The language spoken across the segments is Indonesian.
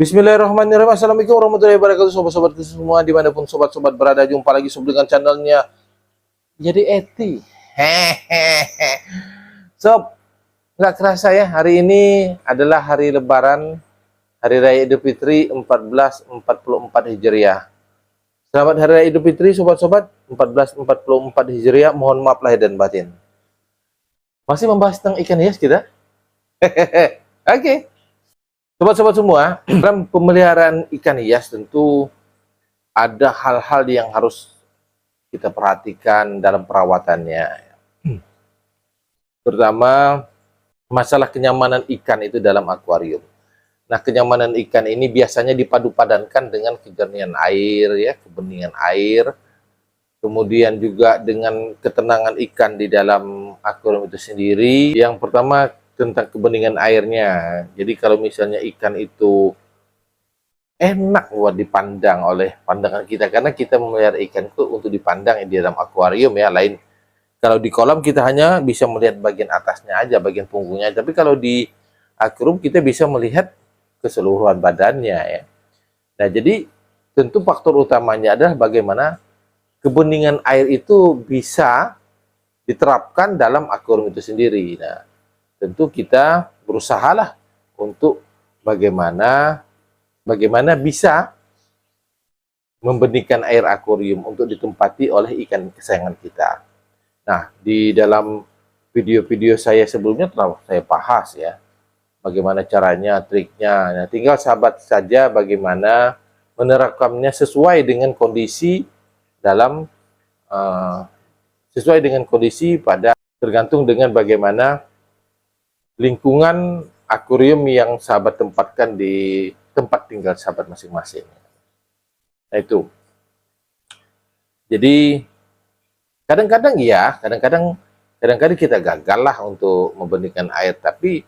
Bismillahirrahmanirrahim. Assalamualaikum warahmatullahi wabarakatuh, sobat-sobat semua dimanapun sobat-sobat berada. Jumpa lagi dengan channelnya Jadi Eti. Hehehe. Sob, nggak kerasa ya, hari ini adalah hari Lebaran, Hari Raya Idul Fitri 1444 Hijriah. Selamat Hari Raya Idul Fitri, sobat-sobat, 1444 Hijriah. Mohon maaf lahir dan batin. Masih membahas tentang ikan hias kita? Hehehe. Oke. Sobat-sobat semua, dalam pemeliharaan ikan hias tentu ada hal-hal yang harus kita perhatikan dalam perawatannya. Terutama masalah kenyamanan ikan itu dalam akuarium. Nah, kenyamanan ikan ini biasanya dipadu-padankan dengan kejernihan air, ya, kebeningan air, kemudian juga dengan ketenangan ikan di dalam akuarium itu sendiri. Yang pertama, tentang kebeningan airnya. Jadi kalau misalnya ikan itu enak buat dipandang oleh pandangan kita, karena kita memelihara ikan itu untuk dipandang di dalam akuarium ya. Lain kalau di kolam kita hanya bisa melihat bagian atasnya aja, bagian punggungnya. Tapi kalau di akuarium kita bisa melihat keseluruhan badannya ya. Nah, jadi tentu faktor utamanya adalah bagaimana kebeningan air itu bisa diterapkan dalam akuarium itu sendiri. Nah, tentu kita berusahalah untuk bagaimana bisa membenihkan air akuarium untuk ditempati oleh ikan kesayangan kita. Nah, di dalam video-video saya sebelumnya telah saya bahas ya, bagaimana caranya, triknya. Nah, tinggal sahabat saja bagaimana menerapkannya sesuai dengan kondisi dalam sesuai dengan kondisi pada tergantung dengan bagaimana lingkungan akuarium yang sahabat tempatkan di tempat tinggal sahabat masing-masing. Nah, itu. Jadi kadang-kadang kita gagal lah untuk membenihkan air, tapi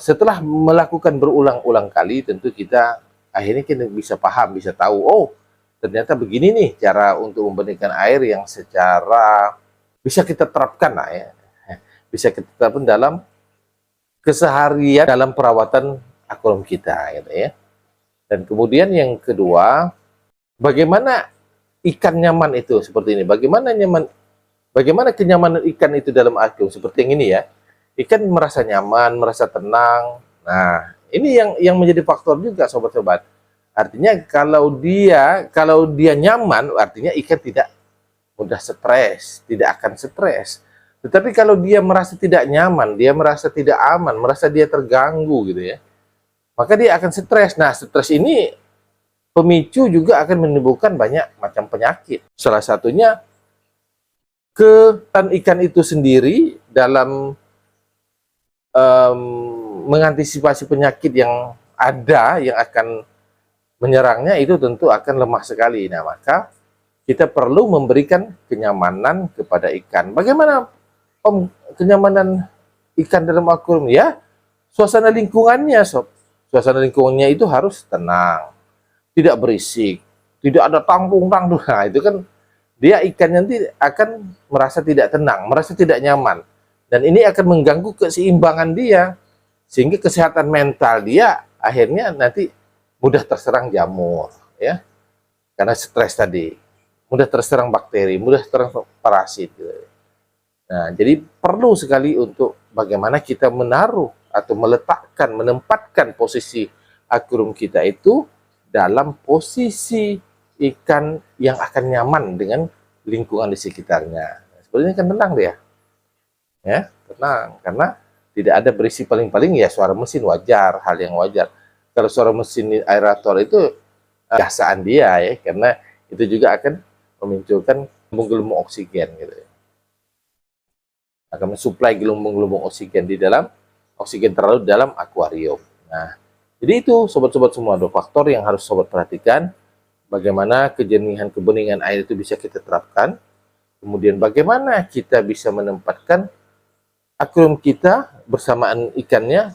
setelah melakukan berulang-ulang kali tentu kita akhirnya kita bisa paham, bisa tahu, oh ternyata begini nih cara untuk membenihkan air yang secara bisa kita terapkan lah ya. Bisa kita terapkan dalam keseharian dalam perawatan akuarium kita gitu ya. Dan kemudian yang kedua, bagaimana ikan nyaman itu seperti ini. Bagaimana kenyamanan ikan itu dalam akuarium seperti yang ini ya. Ikan merasa nyaman, merasa tenang. Nah, ini yang menjadi faktor juga sobat-sobat. Artinya kalau dia nyaman, artinya ikan tidak mudah stres, tidak akan stres. Tetapi kalau dia merasa tidak nyaman, dia merasa tidak aman, merasa dia terganggu gitu ya, maka dia akan stres. Nah, stres ini pemicu juga akan menimbulkan banyak macam penyakit. Salah satunya ikan itu sendiri dalam mengantisipasi penyakit yang ada yang akan menyerangnya itu tentu akan lemah sekali. Nah, maka kita perlu memberikan kenyamanan kepada ikan. Bagaimana kenyamanan ikan dalam akuarium ya? Suasana lingkungannya, sob. Suasana lingkungannya itu harus tenang, tidak berisik, tidak ada tampung-tampung. Nah, itu kan dia ikan nanti akan merasa tidak tenang, merasa tidak nyaman. Dan ini akan mengganggu keseimbangan dia, sehingga kesehatan mental dia akhirnya nanti mudah terserang jamur ya. Karena stres tadi, mudah terserang bakteri, mudah terserang parasit gitu. Nah, jadi perlu sekali untuk bagaimana kita menaruh atau meletakkan, menempatkan posisi akuarium kita itu dalam posisi ikan yang akan nyaman dengan lingkungan di sekitarnya. Sebenarnya kan tenang dia, ya tenang, karena tidak ada berisi, paling-paling ya suara mesin wajar, hal yang wajar. Kalau suara mesin aerator itu biasaan dia ya, karena itu juga akan memunculkan gelombang oksigen gitu ya. Akan mensuplai gelombang-gelombang oksigen di dalam oksigen terlarut dalam akuarium. Nah, jadi itu sobat-sobat semua, dua faktor yang harus sobat perhatikan. Bagaimana kebeningan air itu bisa kita terapkan. Kemudian bagaimana kita bisa menempatkan akuarium kita bersamaan ikannya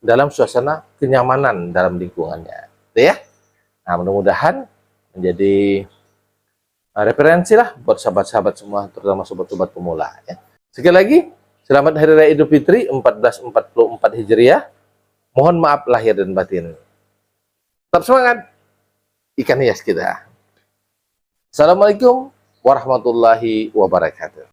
dalam suasana kenyamanan dalam lingkungannya. Gitu ya. Nah, mudah-mudahan menjadi referensi lah buat sahabat-sahabat semua, terutama sobat-sobat pemula ya. Sekali lagi, selamat Hari Raya Idul Fitri 1444 Hijriah. Mohon maaf lahir dan batin. Tetap semangat ikan hias kita. Assalamualaikum warahmatullahi wabarakatuh.